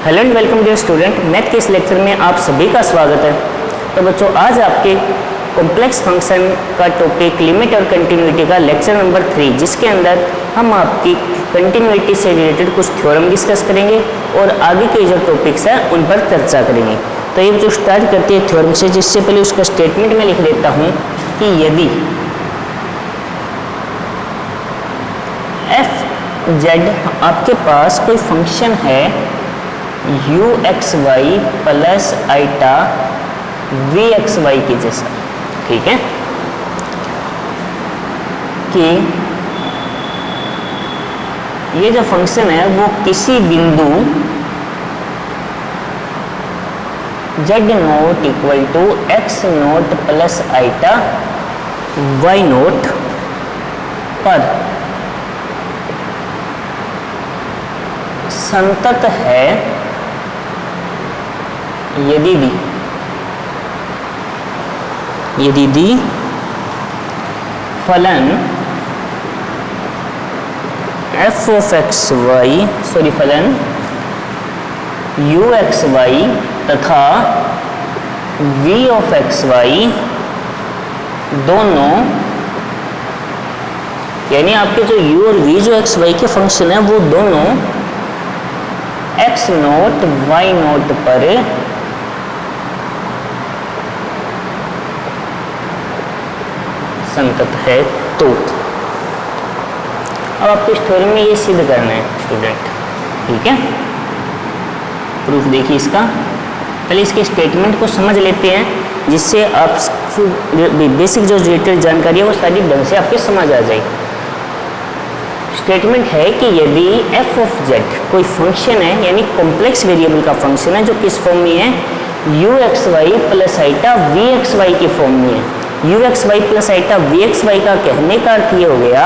Hello and welcome dear student, math के इस lecture में आप सभी का स्वागत है। तो बच्चों, आज आपके कॉम्प्लेक्स फंक्शन का टॉपिक लिमिट और कंटिन्यूटी का लेक्चर नंबर 3, जिसके अंदर हम आपकी कंटिन्यूटी से रिलेटेड कुछ थ्योरम डिस्कस करेंगे और आगे के जो टॉपिक्स हैं उन पर चर्चा करेंगे। तो ये जो स्टार्ट करते हैं थ्योरम से, जिससे पहले उसका स्टेटमेंट में लिख देता हूँ कि यदि एफ जेड आपके पास कोई फंक्शन है u x y plus iota v x y के जैसा, ठीक है, कि ये जो फंक्शन है वो किसी बिंदु z not equal to x not plus iota y not पर संतत है यदि दी फलन एफ ऑफ एक्स वाई फलन यू एक्स वाई तथा वी ऑफ एक्स वाई दोनों, यानी आपके जो u और v जो एक्स वाई के फंक्शन है वो दोनों एक्स नोट वाई नोट पर संतत है। तो अब आपको इस थ्योरम में ये सिद्ध करना है स्टूडेंट, ठीक है। प्रूफ देखिए इसका, पहले इसके स्टेटमेंट को समझ लेते हैं, जिससे आप बेसिक जो रिलेटेड जानकारी है वो सारी ढंग से आपके समझ आ जाएगी। स्टेटमेंट है कि यदि एफ ऑफ जेड कोई फंक्शन है, यानी कॉम्प्लेक्स वेरिएबल का फंक्शन है, जो किस फॉर्म में है, u x y plus iota v x y के फॉर्म में है। U x y plus iota v x y का कहने का अर्थ ये हो गया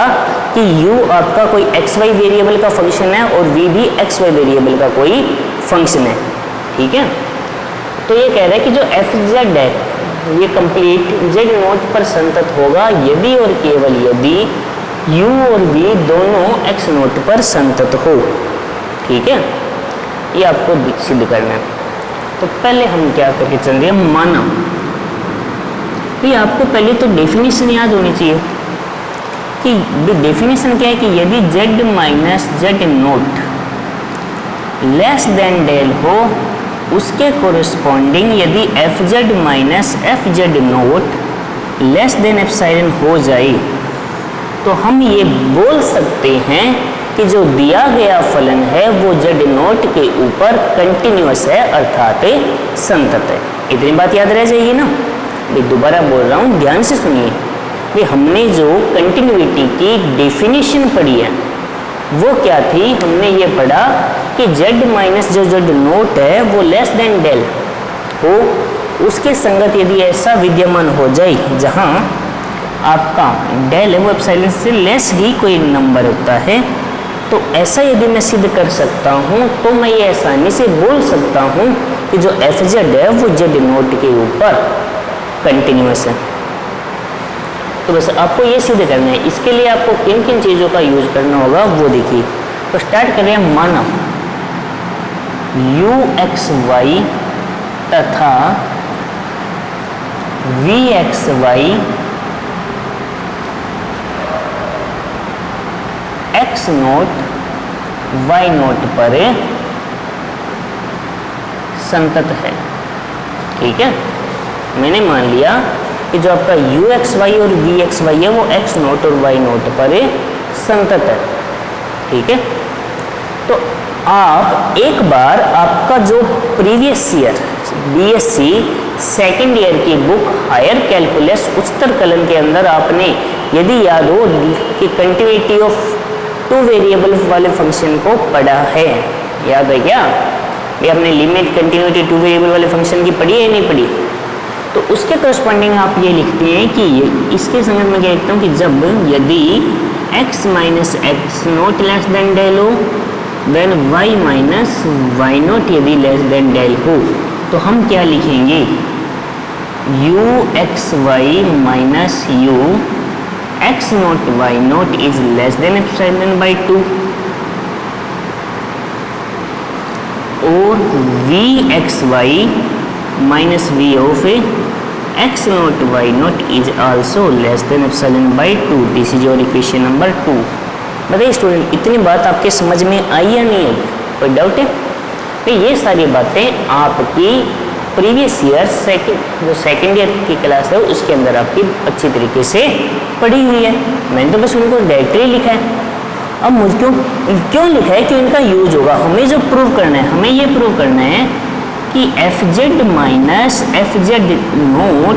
कि यू आपका कोई एक्स वाई वेरिएबल का फंक्शन है और वी भी एक्स वाई वेरिएबल का कोई फंक्शन है, ठीक है। तो ये कह रहा है कि जो एफ जेड है ये कंप्लीट जेड नोट पर संतत होगा यदि और केवल यदि u और v दोनों x नोट पर संतत हो, ठीक है। ये आपको सिद्ध करना है। तो पहले हम क्या करके चल रहे हैं, माना। तो ये आपको पहले तो डेफिनेशन याद होनी चाहिए कि डेफिनेशन क्या है कि यदि z minus z not less than del हो, उसके कोरिस्पॉन्डिंग यदि f z minus f z not less than epsilon हो जाए, तो हम ये बोल सकते हैं कि जो दिया गया फलन है वो जेड नोट के ऊपर कंटिन्यूअस है, अर्थात संतत है। इतनी बात याद रह जाएगी ना। मैं दोबारा बोल रहा हूँ, ध्यान से सुनिए। कि हमने जो कंटिन्यूटी की डेफिनेशन पढ़ी है वो क्या थी, हमने ये पढ़ा कि जेड माइनस जो जेड नोट है वो लेस देन डेल हो, उसके संगत यदि ऐसा विद्यमान हो जाए जहाँ आपका डेल है वो एप्सिलॉन से लेस ही कोई नंबर होता है, तो ऐसा यदि मैं सिद्ध कर सकता हूँ तो मैं ये आसानी से बोल सकता हूँ कि जो एफ जेड है वो जेड नोट के ऊपर कंटिन्यूअस है। तो बस आपको ये सिद्ध करना है। इसके लिए आपको किन किन चीज़ों का यूज करना होगा वो देखिए। तो स्टार्ट कर रहे हैं, माना यू एक्स वाई तथा v x y x not y not पर संतत है, ठीक है। मैंने मान लिया कि जो आपका यू एक्स वाई और वी एक्स वाई है वो एक्स नोट और वाई नोट पर संतत है, ठीक है। तो आप एक बार आपका जो previous year BSc second year की बुक हायर कैलकुलस उच्चतर कलन के अंदर आपने यदि याद हो कि कंटिन्यूटी ऑफ टू वेरिएबल वाले फंक्शन को पढ़ा है, याद है क्या? ये आपने लिमिट कंटिन्यूटी टू वेरिएबल वाले फंक्शन की पढ़ी है या नहीं पढ़ी? तो उसके करस्पॉन्डिंग आप ये लिखते हैं कि ये इसके संगत में क्या लिखता हूँ कि जब यदि x minus x note less than del हो, then y minus Y naught यदि लेस देन डेल हो, तो हम क्या लिखेंगे, u x Y minus u x naught y naught is less than epsilon by 2। और v x Y minus v of x not y not is also less than epsilon by 2। This is your equation number 2। बताइए student, इतनी बात आपके समझ में आई या नहीं आई? कोई डाउट है? तो ये सारी बातें आपकी प्रीवियस ईयर जो सेकेंड ईयर की क्लास है उसके अंदर आपकी अच्छी तरीके से पढ़ी हुई है। मैंने तो बस उनको डायरेक्टली लिखा है। अब मुझ क्यों लिखा है कि इनका यूज होगा। हमें जो प्रूव करना है, हमें ये प्रूव करना है कि F z minus f z not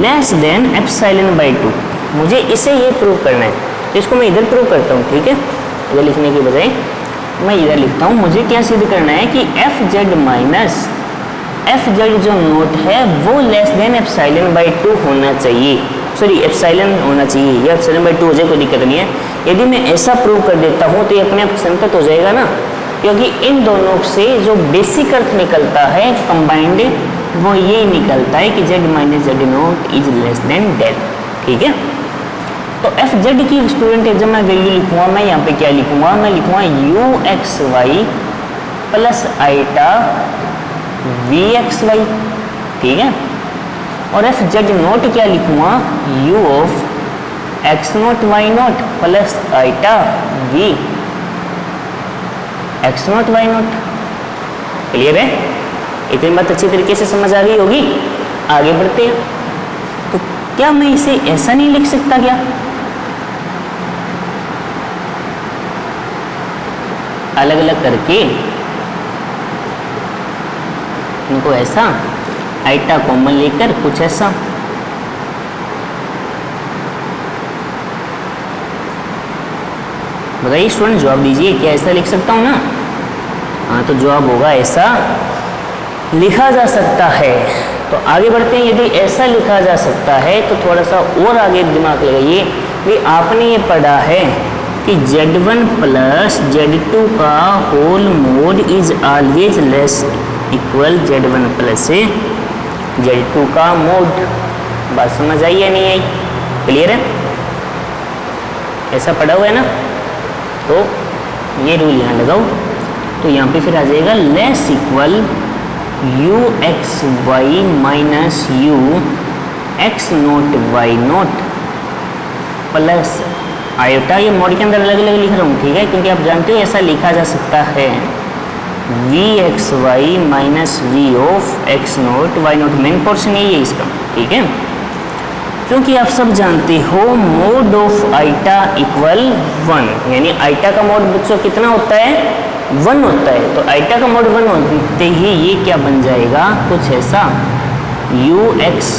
less than epsilon by 2। मुझे इसे ये प्रूव करना है, तो इसको मैं इधर प्रूव करता हूँ। ठीक है, इधर लिखने की बजाय मैं इधर लिखता हूँ। मुझे क्या सिद्ध करना है कि F z minus f Z जो नोट है वो लेस देन एप्सिलॉन बाई 2 होना चाहिए। सॉरी, एप्सिलॉन होना चाहिए या एप्सिलॉन बाई 2 हो जाए, कोई दिक्कत नहीं है। यदि मैं ऐसा प्रूव कर देता हूँ तो ये अपने आप संतत हो जाएगा ना, क्योंकि इन दोनों से जो बेसिक अर्थ निकलता है कंबाइंड वो ये निकलता है कि z minus z not is less than del. ठीक है, तो एफ जेड की स्टूडेंट जब मैं वैल्यू लिखूंगा, मैं यहाँ पे क्या लिखूंगा? मैं लिखूंगा u x y plus iota v x y. ठीक है, और एफ जेड नोट क्या लिखूंगा? U of x not y not plus iota v x not y not. Clear है? इतनी बात अच्छी तरीके से समझ आ गई होगी। आगे बढ़ते हैं। तो क्या मैं इसे ऐसा नहीं लिख सकता क्या? अलग अलग करके इनको ऐसा, आईटा कॉमन लेकर कुछ ऐसा। बताइए स्टूडेंट, जवाब दीजिए, क्या ऐसा लिख सकता हूँ ना? हाँ, तो जवाब होगा ऐसा लिखा जा सकता है। तो आगे बढ़ते हैं। यदि ऐसा लिखा जा सकता है तो थोड़ा सा और आगे दिमाग लगाइए कि आपने ये पढ़ा है कि Z1 प्लस Z2 का whole mod is always less equal Z1 plus Z2 का मोड। बात समझ आई या नहीं आई? क्लियर है? ऐसा पढ़ा हुआ है ना? तो ये रूल यहाँ लगाओ, तो यहाँ पे फिर आ जाएगा less equal u x Y minus u x not y not plus iota. ये मोड के अंदर अलग अलग लिख रहा हूँ, ठीक है, क्योंकि आप जानते हो ऐसा लिखा जा सकता है v x Y minus v of x not y not. Main portion यही है इसका। ठीक है, क्योंकि आप सब जानते हो मोड ऑफ आईटा इक्वल 1, यानी आईटा का मोड बच्चों कितना होता है? 1 होता है। तो आईटा का मोड 1 होते ही ये क्या बन जाएगा? कुछ ऐसा u x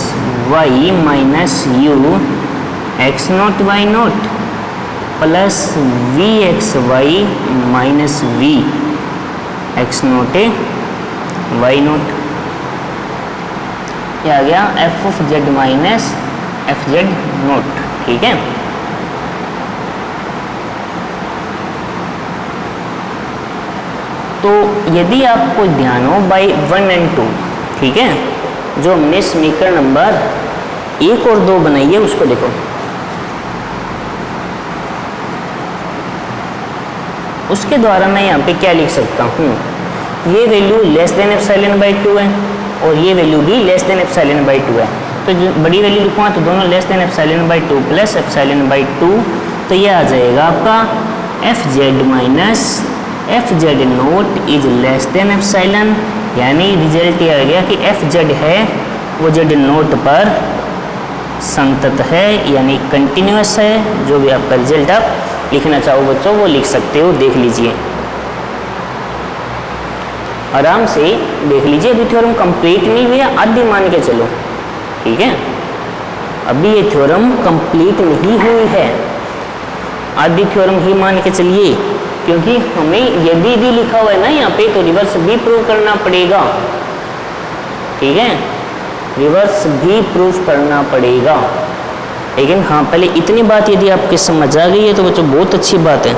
Y minus u x not y not plus v x Y minus v x not y not. ये आ गया f of z minus f z not. ठीक है, तो यदि आपको ध्यान हो बाई 1 एंड 2, ठीक है, जो हमने समीकरण नंबर 1 और 2 बनाई है उसको देखो। उसके द्वारा मैं यहाँ पे क्या लिख सकता हूँ? ये value less than epsilon by 2 है और ये वैल्यू भी लेस देन एप्सिलॉन बाई 2 है। तो जो बड़ी वैल्यू लिखूँगा तो दोनों less than epsilon by 2 plus epsilon by 2, तो ये आ जाएगा आपका F z minus f z not is less than epsilon. यानी रिजल्ट ये आ गया कि एफ जेड है वो जेड नोट पर संतत है, यानी कंटिन्यूअस है। जो भी आपका रिजल्ट आप लिखना चाहो बच्चों वो लिख सकते हो, देख लीजिए, आराम से देख लीजिए। अभी थ्योरम कंप्लीट नहीं हुआ, आधी मान के चलो, ठीक है। अभी ये थ्योरम कंप्लीट नहीं हुई है, आधी थ्योरम ही मान के चलिए, क्योंकि हमें यदि भी लिखा हुआ है ना यहाँ पे तो रिवर्स भी प्रूव करना पड़ेगा, ठीक है, रिवर्स भी प्रूव करना पड़ेगा। लेकिन हाँ, पहले इतनी बात यदि आपके समझ आ गई है तो बच्चों बहुत अच्छी बात है।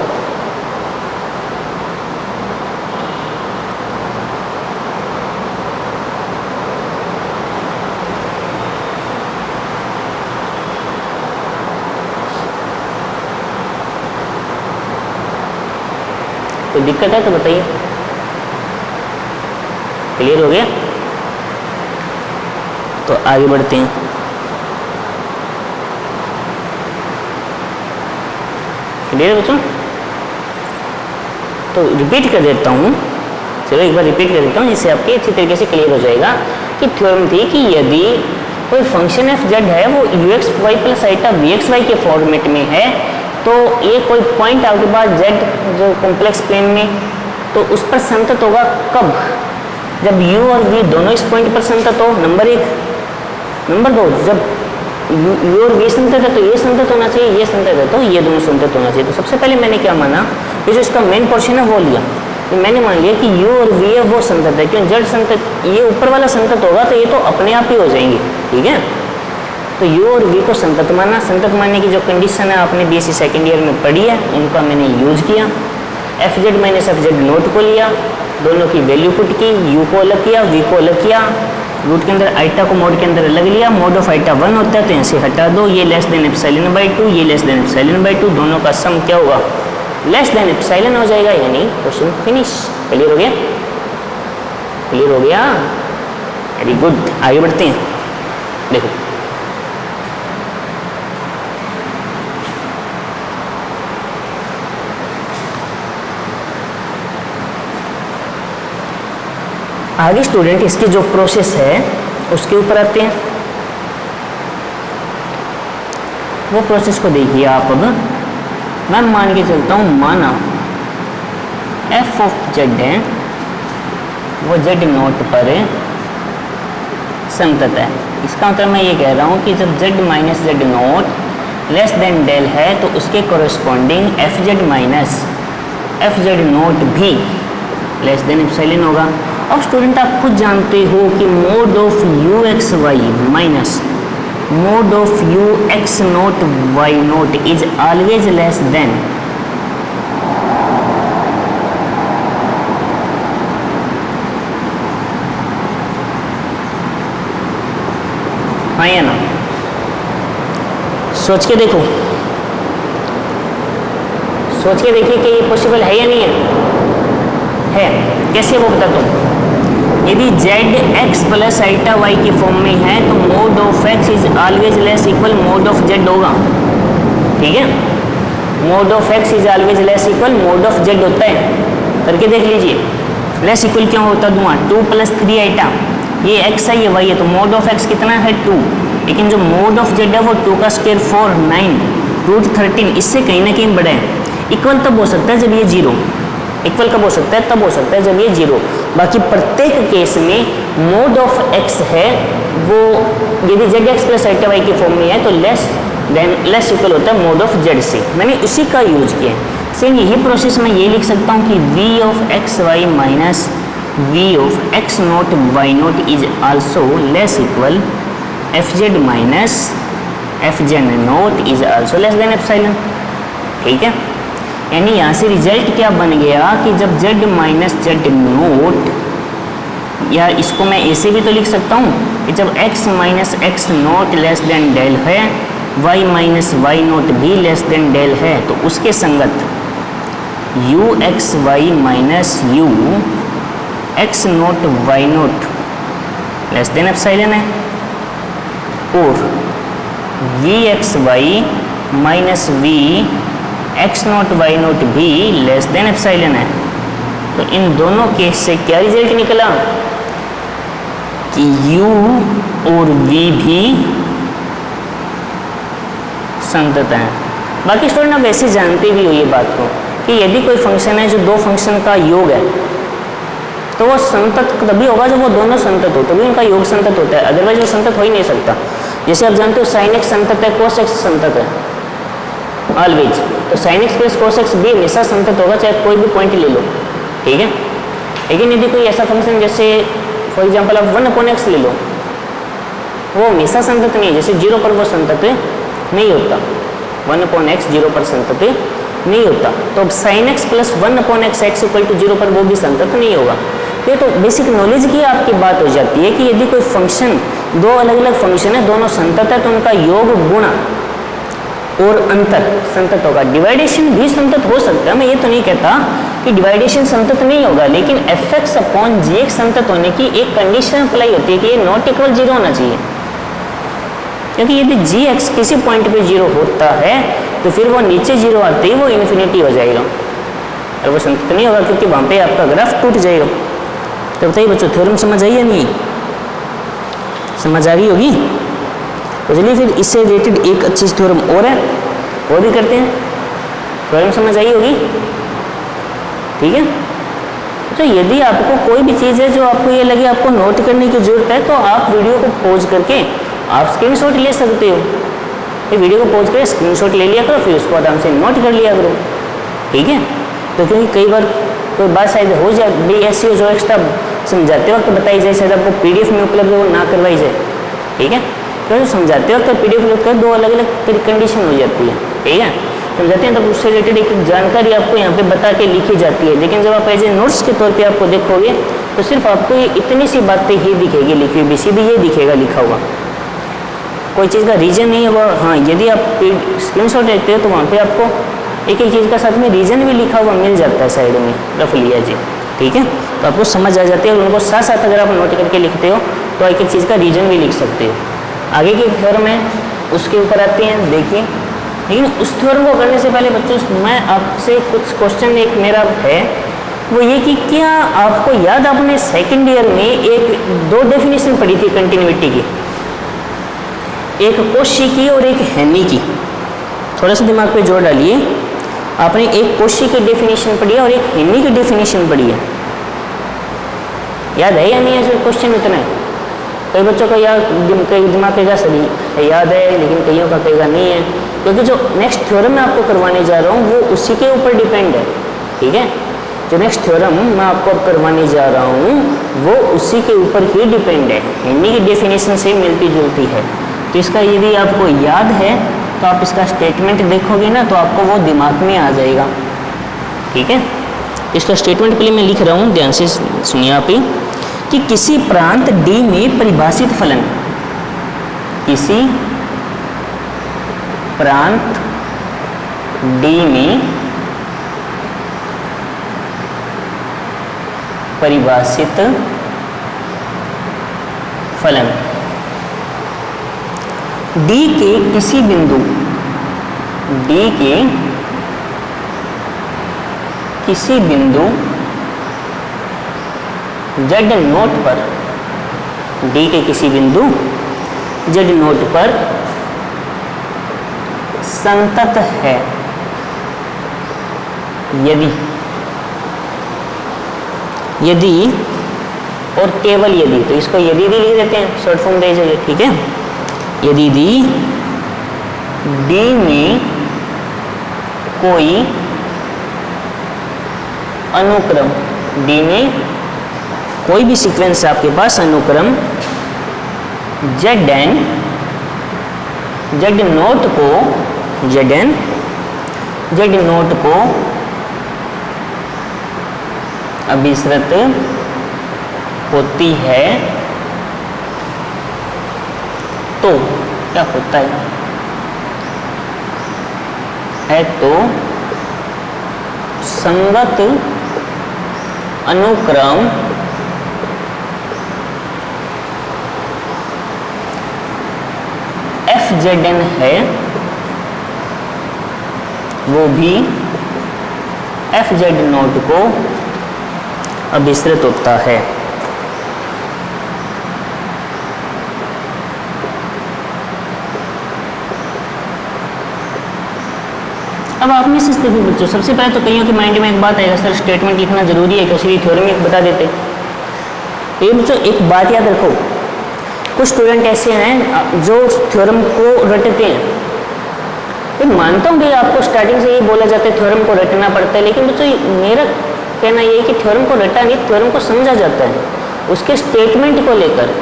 कोई दिक्कत है तो बताइए। क्लियर हो गया? तो आगे बढ़ते हैं। क्लियर है बच्चों? तो रिपीट कर देता हूँ, चलो एक बार रिपीट कर देता हूँ जिससे आपके अच्छी तरीके से क्लियर हो जाएगा कि थ्योरम थी कि यदि कोई फंक्शन एफ जेड है वो you x y plus iota v x y के फॉर्मेट में है, तो ये कोई पॉइंट आपके पास जेड जो कॉम्प्लेक्स प्लेन में, तो उस पर संतत होगा कब? जब u और v दोनों इस पॉइंट पर संतत हो, नंबर एक। नंबर दो, जब u और v संतत है तो ये संतत होना चाहिए, ये संतत है तो ये दोनों संतत होना चाहिए। तो सबसे पहले मैंने क्या माना, ये जो इसका मेन पोर्शन है वो लिया, तो मैंने मान लिया कि u और v है वो संतत है, क्यों? z संतत, ये ऊपर वाला संतत होगा तो ये तो अपने आप ही हो जाएंगे, ठीक है? तो u और v को संतत माना। संतत मानने की जो कंडीशन है आपने बीएससी सेकेंड ईयर में पढ़ी है, उनका मैंने यूज किया। F z minus f z note को लिया, दोनों की वैल्यू पुट की, u को अलग किया, v को अलग किया, रूट के अंदर आइटा को मोड के अंदर अलग लिया, मोड ऑफ आइटा 1 होता है तो यहाँ से हटा दो, ये लेस देन एप्सिलॉन बाई 2, ये लेस देन एप्सिलॉन बाई 2, दोनों का सम क्या होगा? लेस देन एप्सिलॉन हो जाएगा, यानी क्वेश्चन फिनिश। क्लियर हो गया? क्लियर हो गया? वेरी गुड, आगे बढ़ते हैं। देखो आगे स्टूडेंट इसकी जो प्रोसेस है उसके ऊपर आते हैं। वो प्रोसेस को देखिए आप। अब मैं मान के चलता हूँ, माना एफ ऑफ जेड है वो जेड नोट पर संतत है। इसका मतलब मैं ये कह रहा हूँ कि जब z minus z not less than del है तो उसके corresponding f z minus f z not भी लेस देन एप्सिलॉन होगा। अब स्टूडेंट आप खुद जानते हो कि mod of u x Y minus mod of u x not y not is always less than हाँ या ना? सोच के देखो, सोच के देखिए कि ये पॉसिबल है या नहीं है? कैसे वो बताता हूँ। यदि z x plus iota y की फॉर्म में है तो mod of x is always less equal mod of z होगा, ठीक है? Mod of x is always less equal mod of z होता है, करके देख लीजिए। लेस इक्वल क्यों होता दूंगा? 2 + 3 आइटा, ये एक्स है ये वाई है, तो मोड ऑफ एक्स कितना है? 2, लेकिन जो मोड ऑफ जेड है वो 2 का स्क्वायर 4 9 √13, इससे कहीं ना कहीं बड़ा है। इक्वल तब हो सकता है जब ये 0, इक्वल कब हो सकता है? तब हो सकता है जब ये 0। बाकी प्रत्येक केस में मोड ऑफ एक्स है वो यदि z x plus iota y की फॉर्म में है तो लेस इक्वल होता है मोड ऑफ जेड से। मैंने उसी का यूज किया है। सेम यही प्रोसेस मैं ये लिख सकता हूँ कि v of x Y minus v of x not y not is also less equal f z minus f z not is also less than epsilon, ठीक है? यानी यहाँ से रिजल्ट क्या बन गया कि जब z माइनस जेड नोट, या इसको मैं ऐसे भी तो लिख सकता हूँ कि जब x minus x note less than del है, y माइनस वाई नोट भी लेस देन डेल है, तो उसके संगत u x Y minus u x not y not less than epsilon है, और v x Y minus v x not y not भी less than epsilon है। तो इन दोनों केस से क्या रिजल्ट निकला कि u और v भी संतत हैं। बाकी स्टूडेंट आप वैसे जानते भी हो ये बात को कि यदि कोई फंक्शन है जो दो फंक्शन का योग है तो वो संतत तभी होगा जब वो दोनों संतत हो, तभी उनका योग संतत होता है, अदरवाइज वो संतत हो ही नहीं सकता। जैसे आप जानते हो साइन एक्स संतत है, कोस एक्स संतत है ऑलवेज, तो sine x plus cos x भी हमेशा संतत होगा चाहे कोई भी पॉइंट ले लो, ठीक है? लेकिन यदि कोई ऐसा फंक्शन जैसे फॉर एग्जांपल आप 1/x ले लो, वो हमेशा संतत नहीं है, जैसे 0 पर वो संतत नहीं होता, 1/x 0 पर संतत नहीं होता, तो अब sine x plus 1/x x = 0 पर वो भी संतत नहीं होगा। ये तो बेसिक नॉलेज की आपकी बात हो जाती है कि यदि कोई फंक्शन, दो अलग अलग फंक्शन है, दोनों संतत है, तो उनका योग गुणा और अंतर संतत होगा। डिवाइडेशन भी संतत हो सकता है, मैं ये तो नहीं कहता कि डिवाइडेशन संतत नहीं होगा, लेकिन fx अपॉन gx संतत होने की एक कंडीशन अप्लाई होती है कि ये नॉट इक्वल 0 होना चाहिए, क्योंकि यदि gx किसी पॉइंट पे 0 होता है तो फिर वो नीचे 0 आते ही वो इन्फिनिटी हो जाएगा और वो संतत नहीं होगा, क्योंकि वहाँ पे आपका ग्राफ टूट जाएगा। तो बताइए बच्चों, थ्योरम समझ आई या नहीं? समझ आ गई होगी। तो चलिए फिर इससे रिलेटेड एक अच्छी थ्योरम और है, वो भी करते हैं। थ्योरम समझ आई होगी, ठीक है। तो यदि आपको कोई भी चीज़ है जो आपको ये लगे आपको नोट करने की जरूरत है, तो आप वीडियो को पॉज करके आप स्क्रीनशॉट ले सकते हो। ये वीडियो को पॉज करके स्क्रीनशॉट ले लिया करो, फिर उसको आराम से नोट कर लिया करो, ठीक है। तो क्योंकि कई बार कोई बात शायद हो जाए भी ऐसी हो जो एक्स्ट्रा समझाते वक्त बताई जाए, शायद आपको पीडीएफ में उपलब्ध हो ना करवाई जाए, ठीक है। तो समझाते वक्त पीडीएफ उपलब्ध कर दो अलग अलग कंडीशन हो जाती है, ठीक है। समझाते हैं तब उससे रिलेटेड एक जानकारी आपको यहाँ पे बता के लिखी जाती है, लेकिन जब आप एज ए नोट्स के तौर पे आपको देखोगे तो सिर्फ आपको ये इतनी सी बातें ही दिखेगी लिखी हुई, सीधी ये दिखेगा लिखा हुआ, कोई चीज़ का रीजन नहीं होगा। हाँ, यदि आप स्क्रीनशॉट लेते हो तो वहाँ पे आपको एक एक चीज़ का साथ में रीजन भी लिखा हुआ मिल जाता है साइड में, रफली है जी, ठीक है। तो आपको समझ आ जाती है और उनको साथ साथ अगर आप नोट करके लिखते हो तो एक एक चीज़ का रीजन भी लिख सकते हो। आगे की थ्योरम है उसके ऊपर आते हैं, देखिए। लेकिन उस थ्योरम को करने से पहले बच्चों मैं आपसे कुछ क्वेश्चन एक मेरा है, वो ये कि क्या आपको याद, आपने सेकेंड ईयर में एक 2 डेफिनेशन पढ़ी थी कंटिन्यूटी की, एक कोशी की और एक हेनी की। थोड़ा सा दिमाग पे जोर डालिए, आपने एक कोशी की डेफिनेशन पढ़ी है और एक हेनी की डेफिनेशन पढ़ी है, याद है या नहीं है? क्वेश्चन इतना है, कई बच्चों का याद, कई दिमाग का सही याद है, लेकिन कईयों का कई का नहीं है, क्योंकि जो नेक्स्ट थ्योरम मैं आपको करवाने जा रहा हूँ वो उसी के ऊपर डिपेंड है, ठीक है। जो नेक्स्ट थ्योरम मैं आपको अब करवाने जा रहा हूँ वो उसी के ऊपर ही डिपेंड है, हिंदी की डेफिनेशन से मिलती जुलती है। तो इसका यदि आपको याद है तो आप इसका स्टेटमेंट देखोगे ना तो आपको वो दिमाग में आ जाएगा, ठीक है। इसका स्टेटमेंट पहले मैं लिख रहा हूँ, ध्यान से सुनिए आप ही, कि किसी प्रांत डी में परिभाषित फलन, किसी प्रांत डी में परिभाषित फलन डी के किसी बिंदु, डी के किसी बिंदु जेड नोट पर, डी के किसी बिंदु जेड नोट पर संतत है यदि, यदि और केवल यदि, तो इसको यदि दी लिख देते हैं, शॉर्ट फॉर्म दे जाइए, ठीक है। यदि डी में कोई अनुक्रम, डी में कोई भी सीक्वेंस है आपके पास अनुक्रम जेड एन, जेड नोट को, जेड एन, जेड नोट को अभिसृत होती है, तो क्या होता है तो संगत अनुक्रम एफ जेड एन है, वो भी एफ जेड नोट को अभिसृत होता है। अब आप में से देखिए बच्चों, सबसे पहले तो कईयों के माइंड में एक बात आएगा, सर स्टेटमेंट लिखना जरूरी है, कैसे थ्योरम एक बता देते। ये बच्चों एक बात याद रखो, कुछ स्टूडेंट ऐसे हैं जो थ्योरम को रटते हैं। मैं मानता हूँ कि आपको स्टार्टिंग से ये बोला जाता है थ्योरम को रटना पड़ता है, लेकिन बच्चों मेरा कहना ये है कि थ्योरम को रटा नहीं, थ्योरम को समझा जाता है उसके स्टेटमेंट को लेकर।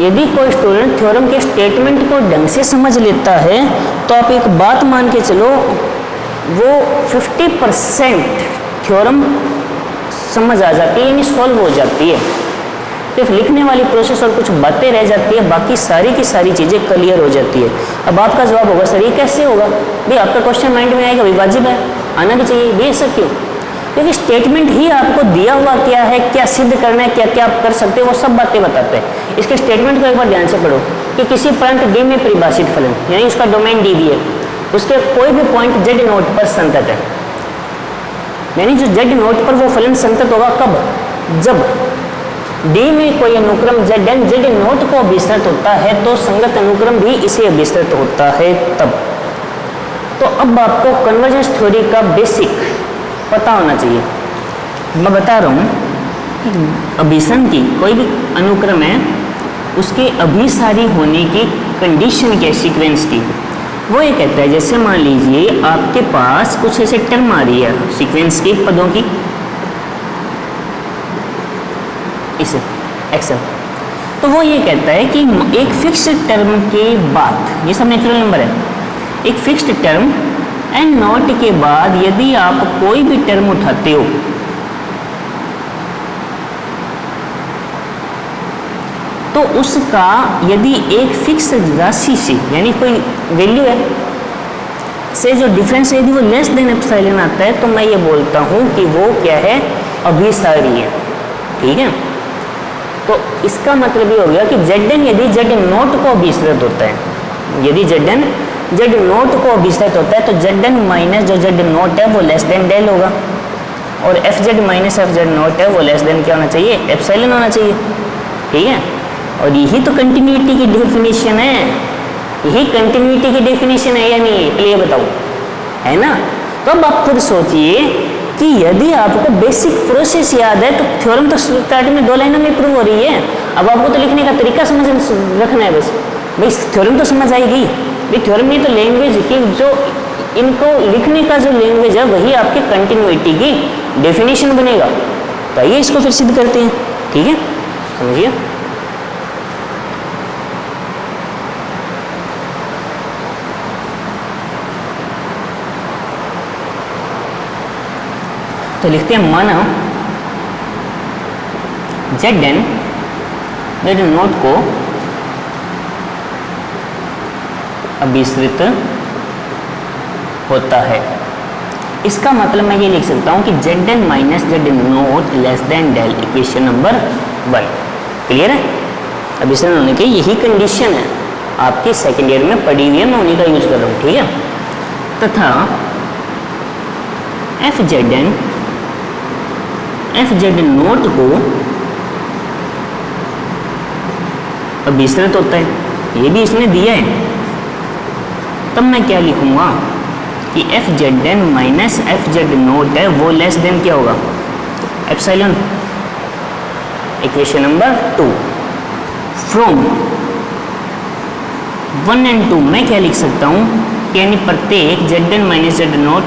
यदि कोई स्टूडेंट थ्योरम के स्टेटमेंट को ढंग से समझ लेता है तो आप एक बात मान के चलो, वो 50% थ्योरम समझ आ जाती है, यानी सॉल्व हो जाती है। सिर्फ लिखने वाली प्रोसेस और कुछ बातें रह जाती है, बाकी सारी की सारी चीज़ें क्लियर हो जाती है। अब आपका जवाब होगा सर ये कैसे होगा? भाई आपका क्वेश्चन माइंड में आएगा, भाई वाजिब है, आना भी चाहिए। भाई ऐसा क्यों? क्योंकि स्टेटमेंट ही आपको दिया हुआ क्या है, क्या सिद्ध करना है, क्या क्या आप कर सकते हो, वो सब बातें बताते हैं। इसके स्टेटमेंट को एक बार ध्यान से पढ़ो कि किसी पॉइंट डी में परिभाषित फलन, यानी उसका डोमेन डी भी है, उसके कोई भी पॉइंट जेड नोट पर संतत है, यानी जो जेड नोट पर वो फलन संतत होगा कब? जब डी में कोई अनुक्रम जेड एन जेड नोट को अभिसृत होता है तो संगत अनुक्रम भी इसे अभिसृत होता है तब। तो अब आपको कन्वर्जेंस थ्योरी का बेसिक पता होना चाहिए। मैं बता रहा हूँ अभिसरण की कोई भी अनुक्रम है उसके अभिसारी होने की कंडीशन के सीक्वेंस की, वो ये कहता है जैसे मान लीजिए आपके पास कुछ ऐसे टर्म आ रही है सीक्वेंस के पदों की, इसे एक्सेल, तो वो ये कहता है कि एक फिक्स्ड टर्म के बाद, ये सब नेचुरल नंबर है, एक फिक्स्ड टर्म एन नॉट के बाद यदि आप कोई भी टर्म उठाते हो तो उसका यदि एक फिक्स राशि से यानी कोई वैल्यू है से जो डिफरेंस है यदि वो लेस देन एप्सिलॉन आता है तो मैं ये बोलता हूँ कि वो क्या है? अभिसारी है। ठीक है, तो इसका मतलब ये हो गया कि Zn यदि Z नोट को अभिसृत होता है, यदि Zn Z नोट को अभिसृत होता है तो Zn माइनस जो Z नोट है वो लेस देन डेल होगा, और Fz माइनस Fz नोट है वो लेस देन क्या होना चाहिए? एप्सिलॉन होना चाहिए। ठीक है, और यही तो कंटिन्यूटी की डेफिनेशन है, यही कंटिन्यूटी की डेफिनेशन है या नहीं? क्लियर बताओ, है ना? तो अब आप खुद सोचिए कि यदि आपको बेसिक प्रोसेस याद है तो थ्योरम तो स्टार्ट में 2 लाइनों में प्रूव हो रही है, अब आपको तो लिखने का तरीका समझ रखना है बस। भाई थ्योरम तो समझ आएगी, भाई थ्योरम में तो लैंग्वेज की जो इनको लिखने का जो लैंग्वेज है वही आपकी कंटिन्यूटी की डेफिनेशन बनेगा। तो आइए इसको फिर सिद्ध करते हैं। ठीक है, समझिए। तो लिखते हैं माना Zn Z नोट को अभिसृत होता है। इसका मतलब मैं ये लिख सकता हूँ कि Zn minus Z not less than del, equation number 1। Clear है? अभिसरण होने की यही कंडीशन है, आपकी सेकेंड ईयर में पढ़ी हुई है, मैं उन्हीं का यूज कर रहा हूँ। ठीक है, तथा Fz नोट को अभिसृत होता है, ये भी इसने दिया है, तब मैं क्या लिखूंगा कि Fzn माइनस Fz नोट है वो लेस देन क्या होगा? Epsilon. Equation number 2 from 1 and 2 मैं क्या लिख सकता हूँ कि यानी प्रत्येक Zn minus Z not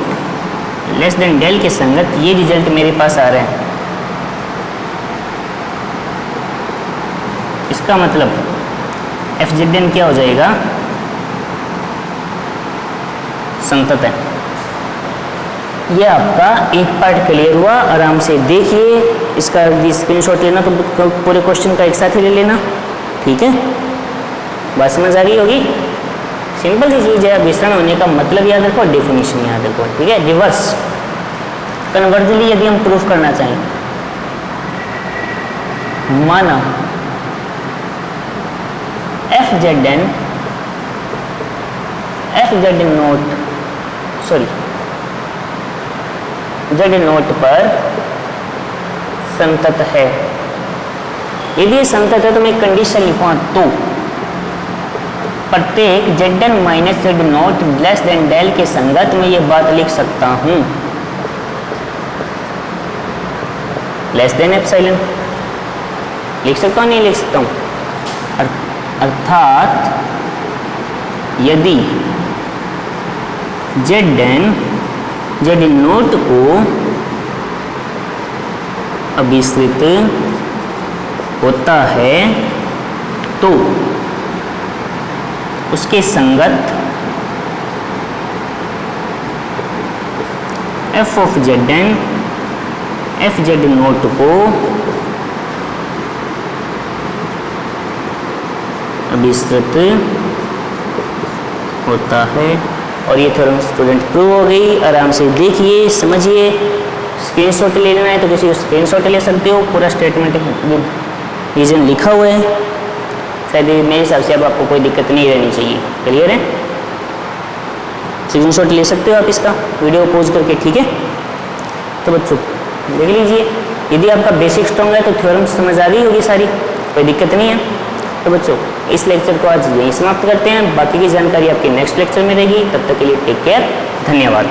less than del के संगत ये रिजल्ट मेरे पास आ रहे हैं। इसका मतलब Fzn क्या हो जाएगा? संतत है। ये आपका एक पार्ट क्लियर हुआ, आराम से देखिए, इसका स्क्रीनशॉट लेना तो पूरे क्वेश्चन का एक साथ ही ले लेना। ठीक है, बात समझ आ गई होगी। सिंपल सी चीज़ है, अभिसरण होने का मतलब याद रखो, डेफिनेशन याद रखो। ठीक है, रिवर्स कन्वर्जली यदि हम प्रूफ करना चाहें, माना Fz नोट Z नोट पर संतत है। यदि ये संतत है तो मैं कंडीशन लिखूँ तो प्रत्येक Zn minus Z not less than del के संगत में ये बात लिख सकता हूँ, लेस देन एप्सिलॉन। लिख सकता हूँ नहीं लिख सकता हूँ? अर्थात यदि Zn Z नोट को अभिसृत होता है तो उसके संगत f of Zn Fz note को अभिसृत होता है। और ये थ्योरम स्टूडेंट प्रूव हो गई। आराम से देखिए, समझिए। स्क्रीनशॉट ले लेना है तो किसी को स्क्रीनशॉट ले सकते हो। पूरा स्टेटमेंट रीजन लिखा हुआ है। शायद मेरे हिसाब से अब आपको कोई दिक्कत नहीं रहनी चाहिए। क्लियर है? स्क्रीनशॉट ले सकते हो आप इसका वीडियो पॉज करके, ठीक है? तो बच्चों देख लीजिए, यदि आपका बेसिक स्ट्रॉन्ग है तो थ्योरम समझ आ गई होगी सारी, कोई दिक्कत नहीं है। तो बच्चों इस लेक्चर को आज यहीं समाप्त करते हैं। बाकी की जानकारी आपके नेक्स्ट लेक्चर में रहेगी। तब तक के लिए टेक केयर, धन्यवाद।